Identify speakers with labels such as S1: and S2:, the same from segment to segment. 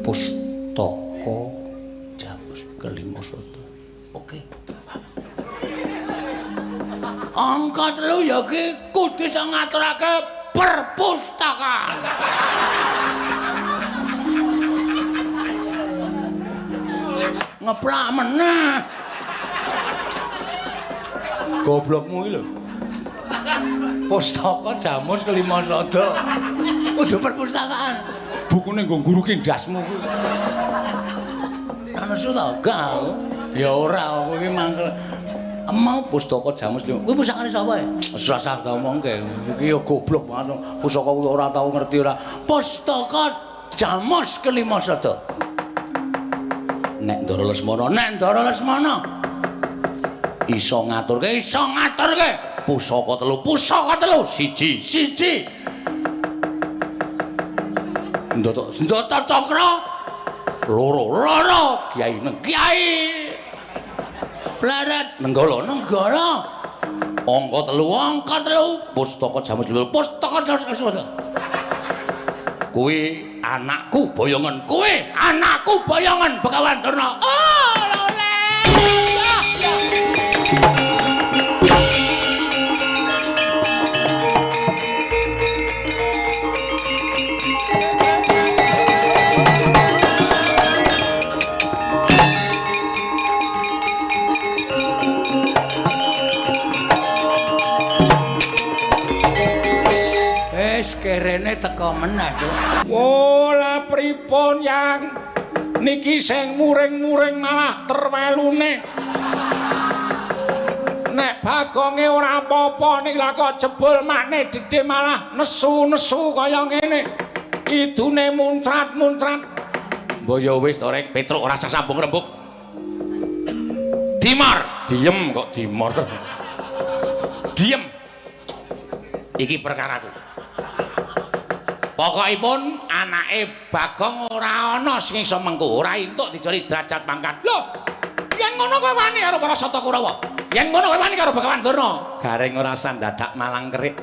S1: Pustaka Jamus kelima sada. Oke. Angka 3 ya ki kudu iso ngaturake perpustakaan. Ngeplak meneh. Goblokmu iki lho. Pustaka Jamus kelima sada. Kudu perpustakaan. Bukune nggo guru kindasmu kuwi. Ana su ta gal. Ya ora kowe iki mangkel. Mau pustaka Jamus lho. Kuwi pustakane sapa ya? Wis rasa ngomongke. Iki ya goblok banget. Pustaka kuwi ora tau ngerti ora. Pustaka Jamus kelima sada. Nek Ndara Lesmana iso ngaturke pusaka telu siji Ndata Cakra loro Kyai Pleret Nenggala angka telu pustaka Jamus kuwi anakku boyongan Begawan Durna. Kerene teko meneh. Wola pripun yang niki sing muring-muring malah terwelune. Nek Bagonge ora apa-apa ning lha kok jebul makne Dede malah nesu-nesu kaya ngene. Idune muncrat-muncrat. Mbok ya wis to Rek, Petruk ora sambung rembug. Dimar, diem kok dimor. Diem. Iki perkaraku. Pokokipun anake Bagong ora ana sing iso mengku, ora entuk dijoli derajat pangkat. Lho, yen ngono kowe wani karo para Sata Kurawa. Yen ngono kowe wani karo Begawan Durna. Garing ora sandadak malang kerik.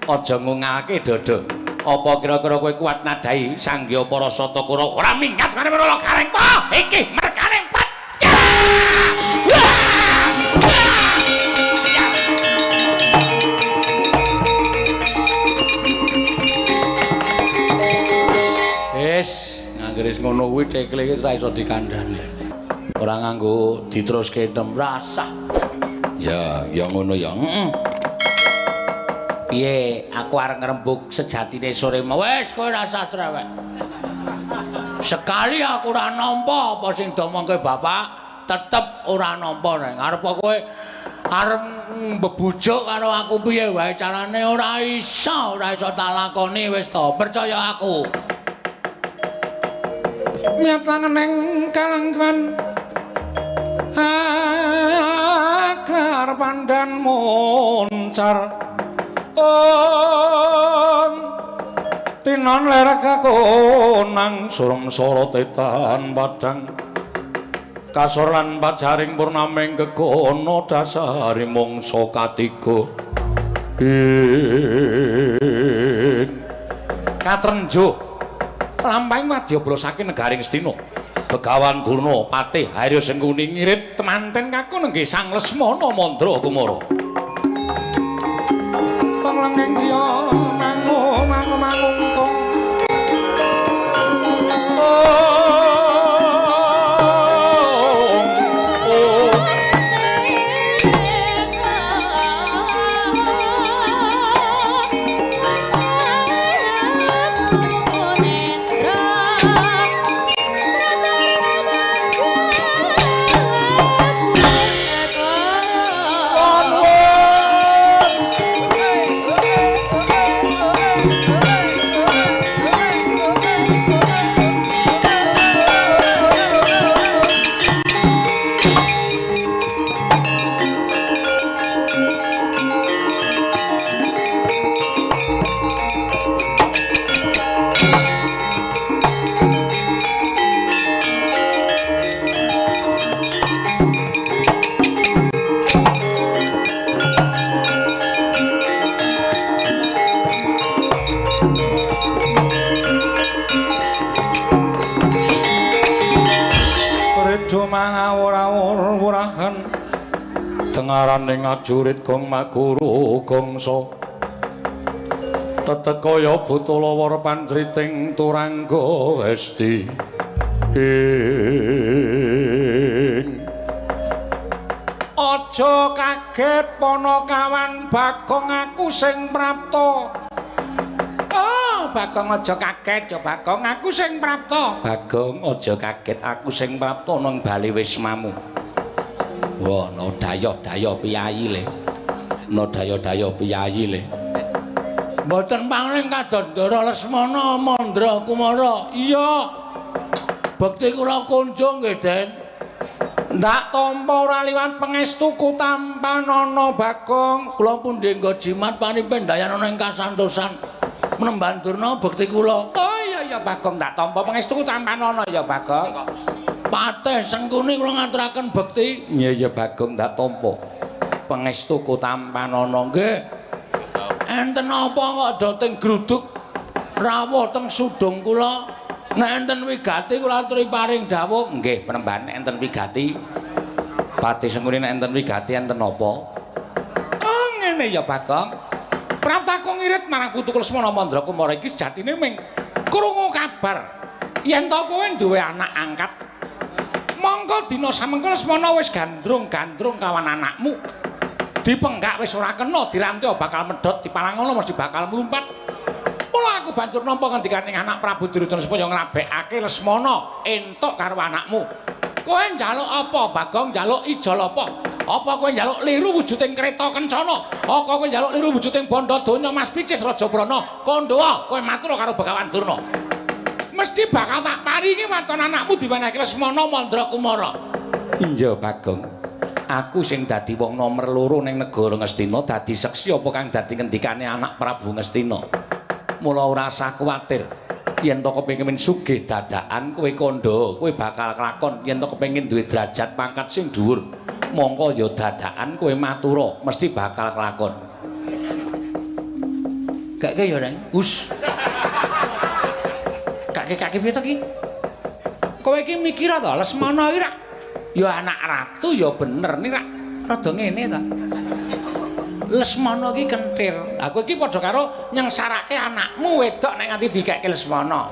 S1: Aja ngungalke dodo. Apa kira-kira kowe kuat nadai sanggya para Sata Kurawa? Ora minggat karo para garing po. Iki mergane Nganggeris ngono kuwi cekle iki ora iso dikandhani. Ora nganggo diteruske tem rasah. Ya ngono ya. Piye aku arep ngrembug sejatine sore wis kowe ora usah cerewet. Sekali aku ora nampa apa sing domongke bapak, tetep ora nampa ning arep kowe arep mbebujuk karo aku piye wae carane ora iso tak lakoni wis to, percaya aku. Nyatangeneng kalanggan agar pandan moncar tinon ler kakonang surung sorotetan padang kasoran pajaring purnaming kekono dasari mangsa katiga katrenjo lampahing wadyabala saking negaring Astina Begawan Durna patih Harya Sengkuni ngirit temanten kakung nggih Sang Lesmana Mandra Kumara panglenging griya mangu-mangu-mangungkung
S2: kudu mangawur-awur-wurahan tengaraning ajurit gong maguru gongso tetekaya butulawara panjriting turangga hesti aja kaget Panakawan Bagong aku sing prapta. Oh, Bagong aja kaget ya Bagong aku sing prapta. Bagong aja kaget aku sing prapta nang bali wismamu. Wah, no daya-daya piyayi le. No daya-daya piyayi le.
S1: Mboten pangling kados Ndara Lesmana Mandra Kumara.
S2: Iya.
S1: Bekti kula kunjung nggih, Den.
S2: Ndak tampa ora liwat pangestuku tampanana Bagong.
S1: Kula pundhe nggo jimat panimpin dayana ing kasantosan menemban durna bekti kula.
S2: Oh iya Bagong ndak tampa pangestuku tampanana ya Bagong.
S1: Patih Sengkuni kula ngaturaken bekti.
S2: Iya Bagong ndak tampa pangestuku tampanana nggih.
S1: Enten apa kok doting gruduk rawuh teng sudung kula? Nek enten wigati kula aturi paring dawuh.
S2: Nggih, penemban enten wigati. Patih Sengkuni nek enten wigati enten apa? Oh, ngene ya Bagong. Praptaku ngirit marang putu Lesmana Mandra Kumara iki sejatine ming krungu kabar yen to kowe duwe anak angkat. Mongko dina samengko Lesmana wis gandrung-gandrung kawan anakmu. Dipenggak wis ora kena dirantya bakal medhot dipalangono mesti bakal mlumpat. Mula aku banjur nampa ngendikaning anak Prabu Duryudana supaya ngrabekake Lesmana entuk karo anakmu. Kowe njaluk apa Bagong? Njaluk ijol apa? Apa kowe njaluk liru wujuding kreta kencana? Apa kowe njaluk liru wujuding bandha donya Mas Picis Rajabrana? Kandha kowe matur karo Begawan Durna. Mesti bakal tak paringi waton anakmu diwenehake Lesmana Mandra Kumara. Iya Bagong. Aku sing dadi wong nomer 2 ning negara Ngastina dadi seksi apa kang dadi ngendikane anak Prabu Ngastina. Mula ora usah kuwatir. Yen to kepengin sugih dadakan kowe kandha, kowe bakal kelakon. Yen to kepengin duwe derajat pangkat sing dhuwur, mongko ya dadakan kowe matura, mesti bakal kelakon.
S1: Gak ya, Reng.
S2: Us. Kake piye to ki? Kowe iki mikir to Lesmana iki rak ya anak ratu ya bener nih rak rada ngene ta. Lesmana iki kentir. Aku iki padha karo nyengsarake anakmu wedok nek nganti dikeke Lesmana.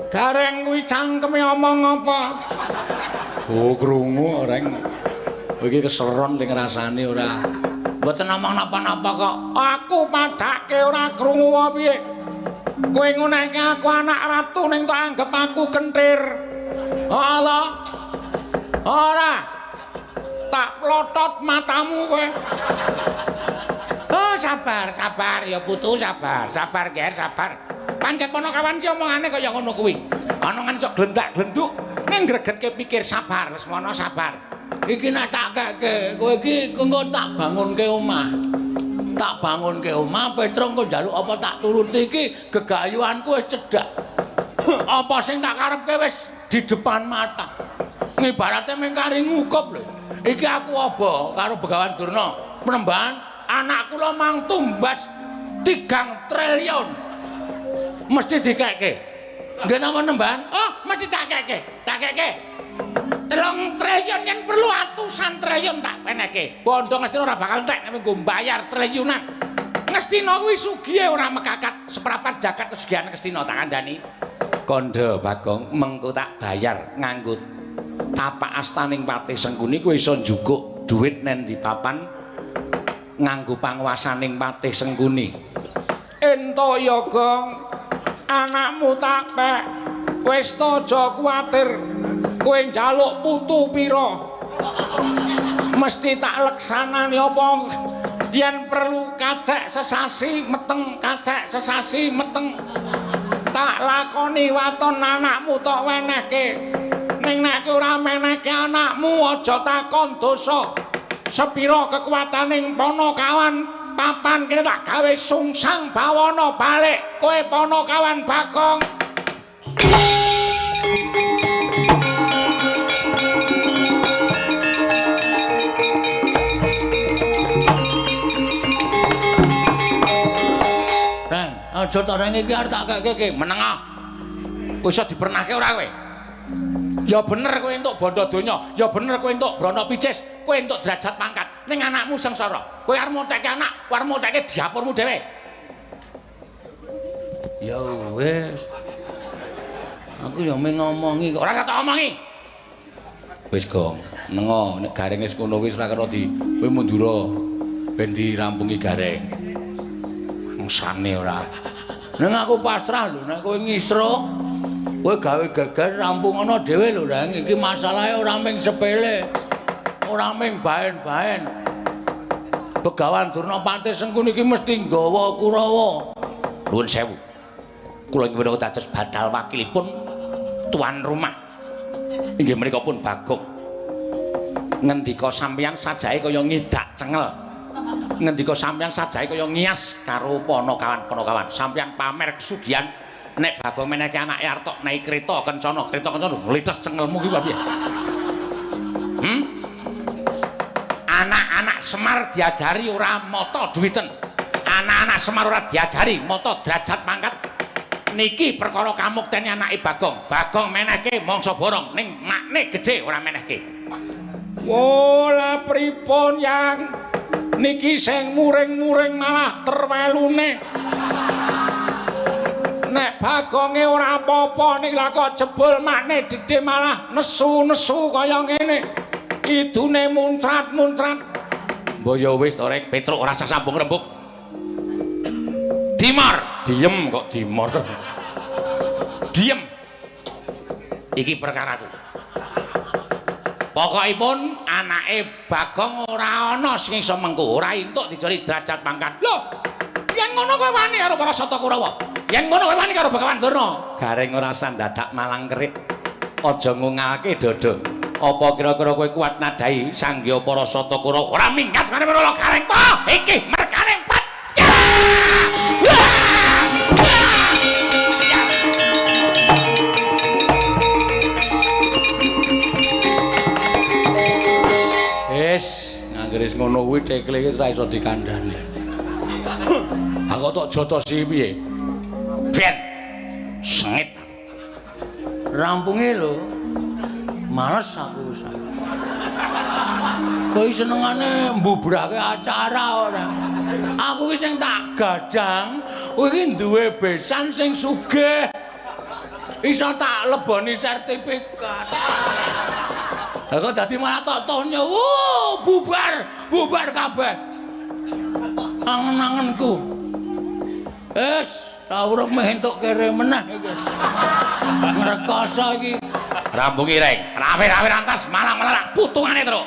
S2: Gareng kuwi cangkeme omong apa? Oh krungu Reng.
S1: Kowe iki keseron ning rasane ora. Mboten omong napa-napa kok.
S2: Aku padhake ora krungu apa piye. Kowe nguneke aku anak ratu ning tak anggap aku kentir. Allah. Ora. Tak plotot matamu kowe. Oh, sabar ya putu, sabar Ger, sabar. Pancen Panakawan ki omongane kaya ngono kuwi. Ana ngan sok glendak-glenduk ning gregetke pikir sabar, Lesmana sabar.
S1: Iki nek tak keke, kowe iki engko tak bangunke omah. Tak bangunke omah, Petrung kok njaluk apa tak turuti iki gegayuhanku wis cedhak. Apa sing tak karepke wis di depan mata. Ngibarate mengkari ngukup lho. Iki aku aba karo Begawan Durna. Penemban anak kula mang tumbas 3 triliun. Mesti dikeke. Nggih napa nemban? Oh, mesti tak keke. Tak keke. 3 triliun yen perlu atusan triliun tak peneke. Bondo Ngastina ora bakal entek nek nggo mbayar triliunan. Ngastina kuwi sugih ora mekakat seprapat jagat kesugihan Ngastina tak kandhani. Kandha Bagong mengko tak bayar nganggo tapak astaning Patih Sengkuni kowe iso njukuk dhuwit nen di papan nganggo panguwasaning Patih Sengkuni. Ento ya Gong, anakmu tak pek. Wis aja kuwatir. Kowe njaluk putu pira? Mesti tak leksanani apa yen perlu kacek sesasi meteng, kacek sesasi meteng. Tak lakoni waton anakmu tok wenehke. Ning nek ora menehke anakmu aja takon dosa. Sepira kekuwataning Panakawan papan kene tak gawe sungsang bawana balik kowe Panakawan Bagong. Reng, aja to Reng iki arep tak keke meneng. Kowe iso dipernahke ora kowe?
S2: Ya bener kowe entuk bondo donya, ya bener kowe entuk brana picis, kowe entuk derajat pangkat. Ning anakmu sengsara. Kowe arep monteke anak, arep monteke diapurmu dhewe.
S1: Ya wis. Aku ya mung ngomongi kok.
S2: Ora usah tak omongi.
S1: Wis Gong, nengo nek gareng wis ngono kuwi ora kena kowe mundura ben dirampungi gareng. Mangsane ora. Ning aku pasrah lho, nek kowe ngisruk, kowe gawe geger rampungono dhewe lho, Rang. Iki masalahe ora mung sepele. Ora mung baen-baen. Begawan Durna Pati Sengkuni iki mesti nggawa Kurawa.
S2: Nuwun sewu. Kula nyuwun dados badal wakilipun tuan rumah. Inggih menika pun Bagong. Ngendika sampeyan sajae kaya ngidak cengel. Ngendika sampeyan sajae kaya ngias karo ponokawan-ponokawan. Sampeyan pamer kesugihan nek Bagong meneke anake Artok naik kreta kencana nglites cengelmu ki piye? Anak-anak Semar diajari ora mata duwiten. Anak-anak Semar ora diajari mata derajat pangkat. Niki perkara kamukteni anake Bagong. Bagong menehke mangsa borong ning makne gedhe ora menehke. Wola pripun yang niki sing muring-muring malah terwelune. Nek Bagonge ora apa-apa ning lha kok jebul makne gedhe malah nesu-nesu kaya ngene. Idune muntrat-muntrat. Mbok ya wis to Rek, Petruk ora usah sambung rembug. Dimor, diem kok dimor. Diem. Iki perkaraku. Pokokipun anake Bagong ora ana sing iso mengku, ora entuk dijoli derajat pangkat. Lho, yen ngono kowe wani karo para Sata Kurawa. Yen ngono kowe wani karo Begawan Durna. Gareng ora usah dadak malang kerik. Aja ngungalke dodo. Apa kira-kira kowe kuat nadai sanggya para Sata Kurawa? Ora minggat karo para gareng po. Iki merkane empat.
S1: Wis, anggere ngono kuwi cekle wis ora iso dikandhani. Aku tok jotosi piye?
S2: Ben sengit.
S1: Rampunge lho. Males aku wis. Kowe senengane mbubrake acara ora. Aku wis sing tak gadang, kowe iki duwe besan sing sugih. Iso tak leboni sertifikat. Lah kok dadi malah tok tonyo. Bubar kabeh. Angen-angenku. Wis, tak urung meh entuk kere meneh iki. Ngrekoso iki.
S2: Rampungi Reng, rawe-rawe rantas malah putungane terus.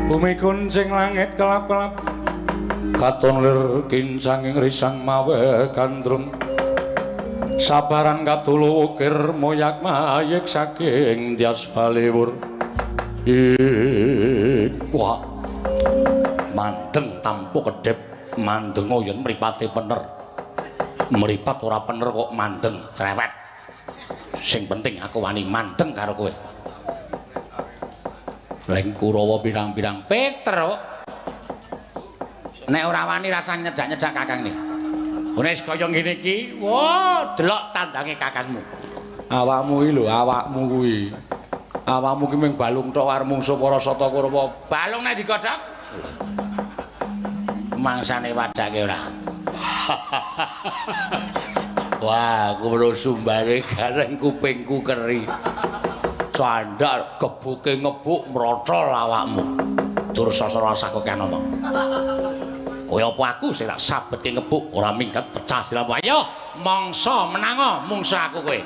S2: Bumi kuncing langit kelap-kelap katon lir kincanging risang mawe gandrung sabaran katulu ukir moyak mayik saking dias baliwur wah mandeng tampu kedep mandeng yen mripate pener mripat ora pener kok mandeng cerewet sing penting aku wani mandeng karo kowe. Leng Kurawa pirang-pirang Petruk. Nek ora wani rasane nyedak-nyedak kakangne. Wis kaya ngene iki, wah, delok tandange kakangmu.
S1: Awakmu iki lho, awakmu kuwi. Awakmu ki mung balung tok karo mungsuh para Sata Kurawa.
S2: Balung nek digodhog.
S1: Mangsane wadake ora. Wah, kulo sumbare gareng kupingku keri. Candhak kebuke ngebuk mrotol awakmu.
S2: Tur sasara sakokean omong. Kaya apa aku sing tak sabetke ngebuk ora minggat pecah siramu. Ayo mangsa menanga mungsuh aku kowe.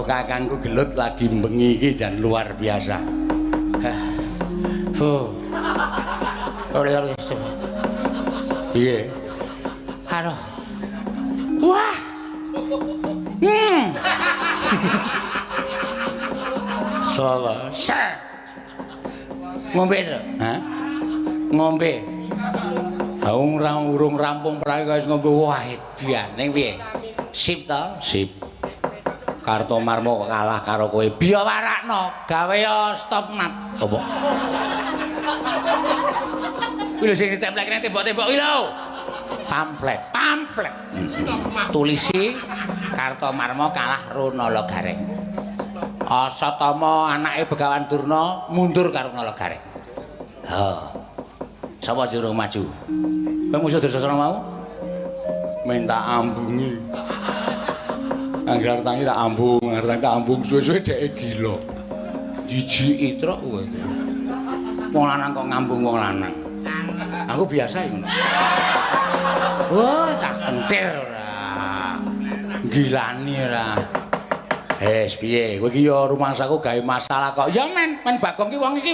S1: Kakangku gelut lagi bengi iki jan luar biasa. Piye? Aduh. Wah. Selesai. Ngombe to? Hah? Ngombe. Urung rampung prae wis ngombe. Wah, edian. Ning piye? Sip ta? Sip. Kartomarmo kalah karo kowe. Biya warakno, gawe yo stop nat. Apa? Kuwi lho sing ditemplek nang tembok-tembok kuwi lho. Pamflet. Tulisi Kartomarmo kalah Runala Gareng. Asatama anake Begawan Durna mundur karo Runala Gareng. Ha. Sapa jurung maju? Kowe musuh Dursasana mau? Minta ambungi. Angger tangi tak ambung, suwe-suwe dheke gila. Jijiki truk kowe. Wong lanang kok ngambung wong lanang. Aku biasa iki ngono. Wah, cah kentir ora. Gilani ora. Piye? Kowe iki ya rumangsaku gawe masalah kok. Ya men Bagong ki wong iki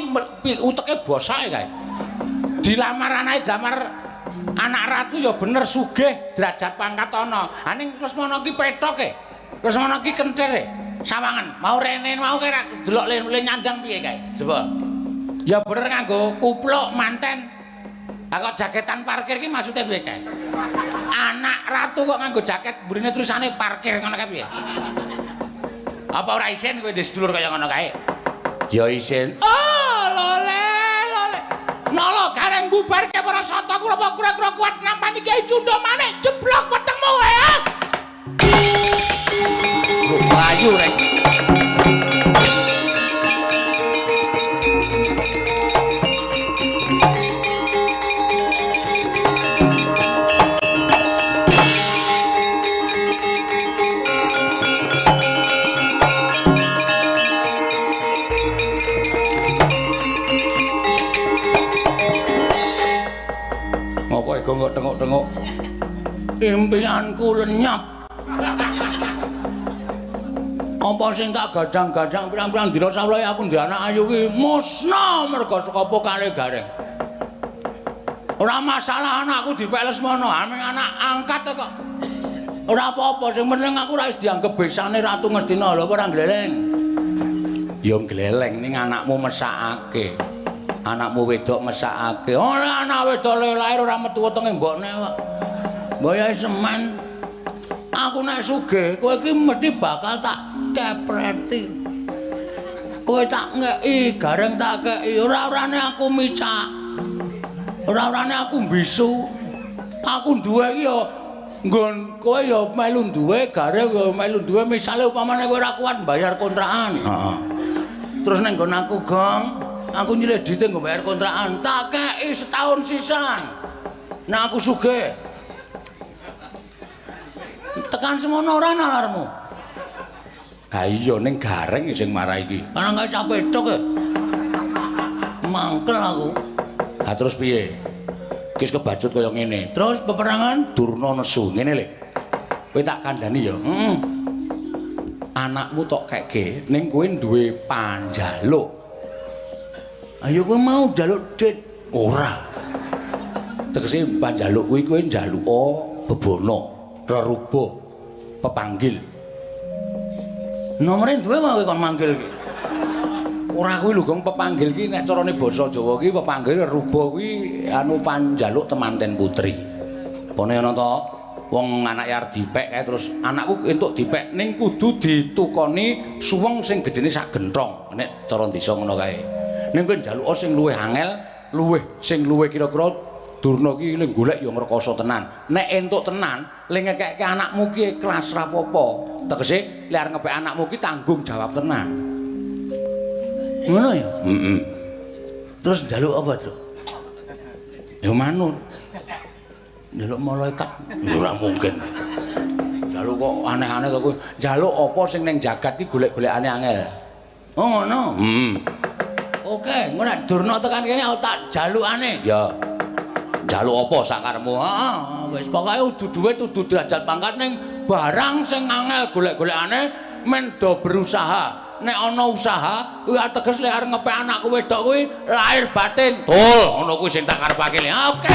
S1: uteke bosake kae. Dilamar anake jamar anak ratu ya bener sugih, derajat pangkat ana. Ha ning Lesmana ki petoke. Lesmana ki kenthire. Sawangen, mau rene mau kira delok le nyandang piye kae. Coba. Ya bener nganggo kupluk manten. Ha kok jaketan parkir ki maksude piye kae? Anak ratu kok nganggo jaket burine tulisane parkir ngono kae piye? Apa ora isin kowe sedulur kaya ngono kae? Ya isin. Oh, lole. Nala gareng bubarke para sata kura kura kuat nampani Kyai Cundha maneh jeblok wetengmu ya. Bayu rek. Kok tengok-tengok impianku lenyap. Apa sing tak gadang-gadang pirang-pirang dina sawulahe aku ndek anak ayu ki musna merga saka pokale gareng. Ora masalah anakku dipek Lesmana, aming anak angkat kok. Ora apa-apa, sing penting aku ora wis dianggep besane Ratu Ngastina lho, ora gleleng. Ya gleleng ning anakmu mesakake. Anakmu wedok mesakake. Ora anak wedok lahir ora metu wetenge mbokne kok. Mboyahe semen. Aku nek sugih, kowe iki mesti bakal tak kepreti. Kowe tak ngeki, gareng tak keki. Ora-orane aku micak. Ora-orane aku bisu. Aku duwe iki ya nggon kowe ya melu duwe, gareng ya melu duwe. Misale upamane kowe ora kuat bayar kontrakan. Heeh. Terus nek nggon aku gong aku nyilih dite nggo bayar kontrakan, tak kei setahun sisan. Nah aku sugih. Tekan semono ora nalarmu. Ha iya ning gareng sing marah iki. Karena gak capek tok e. Mangkel aku. Ha terus piye? Wis kebacut kaya ngene. Terus peperangan Durna nesu ngene lho. Kowe tak kandhani ya. Heeh. Anakmu tok keke ning kowe duwe panjaluk. Ayo kowe mau njaluk duit ora. Tegese panjaluk kuwi kowe njaluka bebono, rerubuh, pepanggil. Nomere duwe wae kon manggil ki. Ora kuwi lho Gong pepanggil ki nek carane basa Jawa ki pepanggil rerubuh kuwi anu panjaluk temanten putri. Pone ana to wong anake arep dipek kae terus anakku entuk dipek ning kudu ditukoni suweng sing gedene sak genthong. Nek cara desa ngono kae. Ning kowe njaluka sing luwih angel, sing luwih kira-kira Durna ki ling golek ya ngrekoso tenan. Nek entuk tenan, ling ngekeke anakmu ki ikhlas ra apa-apa. Tegese lek arep ngepek anakmu ki tanggung jawab tenan. Ngono ya? Heeh. Terus njaluk apa, Tru? Ya manut. Njaluk malaikat ora mungkin. Njaluk kok aneh-aneh kok kowe. Njaluk apa sing ning jagat ki golek-golekane angel. Oh ngono. Oke, engko nek Durna tekan kene aku tak jalukane. Ya. Njaluk apa sakarepmu? Heeh, wis pokoke udu dhuwit, udu derajat pangkat ning barang sing angel golek-golekane men do berusaha. Nek ana usaha kuwi ateges lek arep ngepek anakku wedok kuwi lahir batin. Betul, ngono kuwi sing tak karepake. Oke.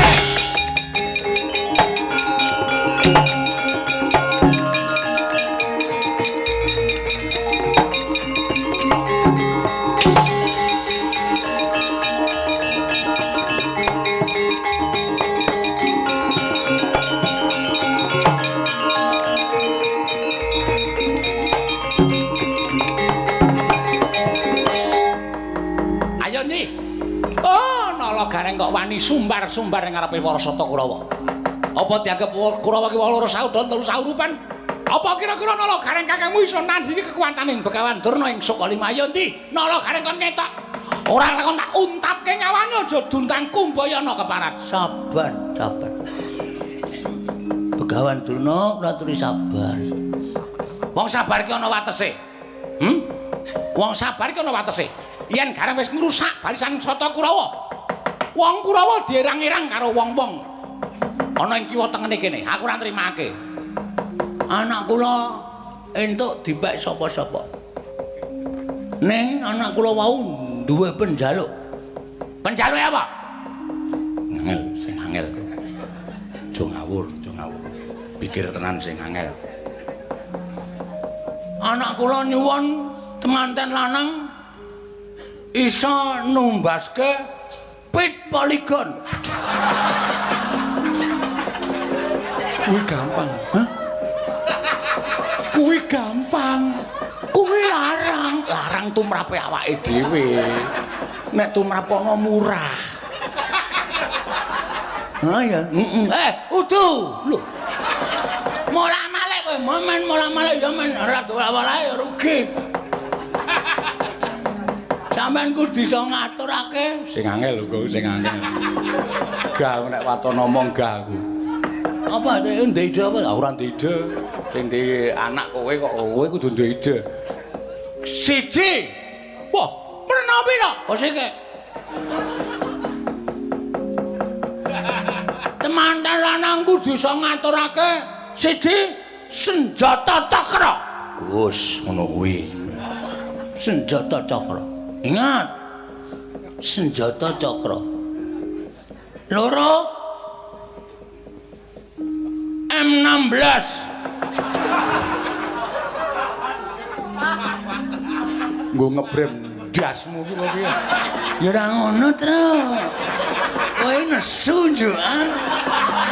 S1: Gareng kok wani sumbar-sumbar ning ngarepe para sata Kurawa. Apa dianggep Kurawa ki wong loro saudon telu saurupan? Apa kira-kira Nala Gareng kakangmu iso nandhingi kekuwataning Begawan Durna ing Sukalima? Ya ndi? Nala Gareng kon ngetok. Ora lakon tak untapke nyawane aja duntang kumbayana keparat. Sabar, sabar. Begawan Durna ngaturi sabar. Wong sabar ki ana watese. Wong sabar ki ana watese. Yen Gareng wis ngrusak barisan sata Kurawa, wong Kurawa dierang-irang karo wong-wong ana ing kiwa tengene kene. Aku ora nrimake. Anak kula entuk dipek sapa-sapa. Ning anak kula wau duwe penjaluk. Penjaluke apa? Angel, sing angel. Aja ngawur, aja ngawur. Pikir tenan sing angel. Anak kula nyuwun temanten lanang iso numbaske pit poligon.
S2: Kuwi gampang.
S1: Hah?
S2: Kuwi gampang.
S1: Kuwi larang tumrape awake dhewe. Nek tumrap ana murah. Ha ya, udu. Lho. Mola-malik kowe, momen mola-malik ya men ora dola-walae rugi. Sampeyan kudu iso ngaturake.
S2: Sing angel lho, sing angel. Gah nek waton ngomong gah aku.
S1: Apa ndek ide apa?
S2: Ora ide. Sing di anak kowe kok kowe kudu duwe ide.
S1: Siji. Wah, pernah pira? Kok sik. Temanten lanang kudu iso ngaturake siji senjata cakra.
S2: Gus, ngono kuwi.
S1: Senjata cakra. Ingat. Senjata cakra. Loro M16.
S2: Nggo ngebrem dasmu ki lho piye?
S1: Ya ora ngono, Tru. Kowe nesu njukan.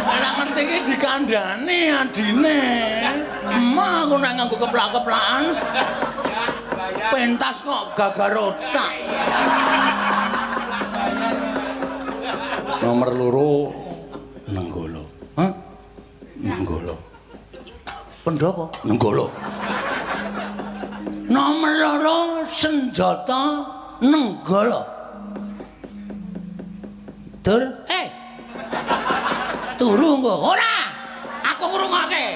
S1: Ora ngerti iki dikandhani adine. Emah aku nek nganggo keplak-keplakan. Pentas kok gagar otak.
S2: Nomor loro
S1: Nenggolo. Hah? Nenggolo. Pendopo?
S2: Nenggolo.
S1: Nomor loro senjata nenggolo. Tur, turu kok. Ora. Aku ngrungokke.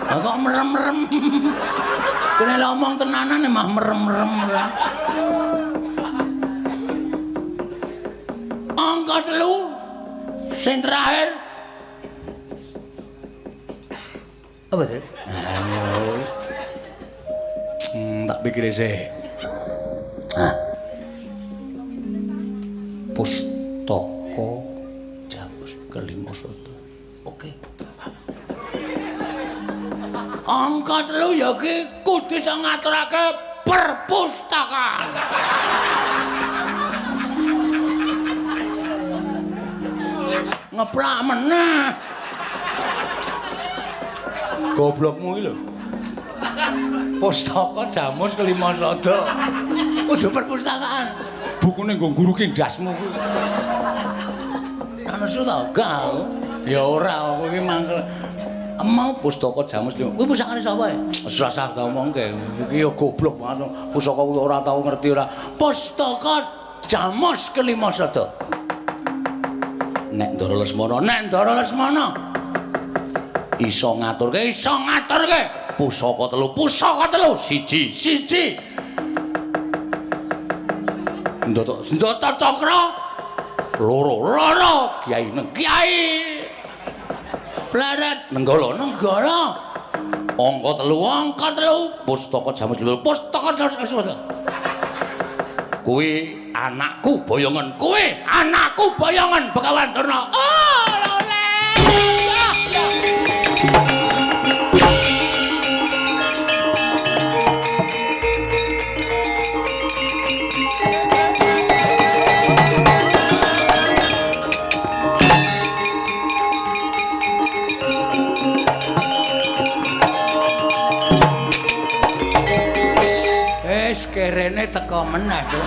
S1: Lah kok merem-merem. Kene ngomong tenanan mah merem-merem. Angka 3 sing terakhir. Apa tadi?
S2: Tak pikir sih.
S1: Pustaka Jamus Kelimasada. Oke. Angka 3 ya ki kudu iso ngaturake perpustakaan. Ngeplak meneh.
S2: Goblokmu iki lho. Pustaka Jamus Kelimasada.
S1: Kudu perpustakaan.
S2: Bukune nggo nguruki ndasmu kuwi.
S1: Ana suta gak. Ya ora, kowe iki mangkel. Mau pustaka Jamus Kelimasada. Kuwi pustakane sapa ya? Wis ora usah ngomongke. Iki ya goblok banget. Pustaka kuwi ora tau ngerti ora. Pustaka Jamus Kelimasada. Nek Ndara Lesmana iso ngaturke pusaka 3 siji senjata cakra loro kiai pleret nenggala angka 3 pustaka Jamus Kelimasada. Kuwi anakku boyongan Begawan Durna. Kerene teko meneh, Cuk.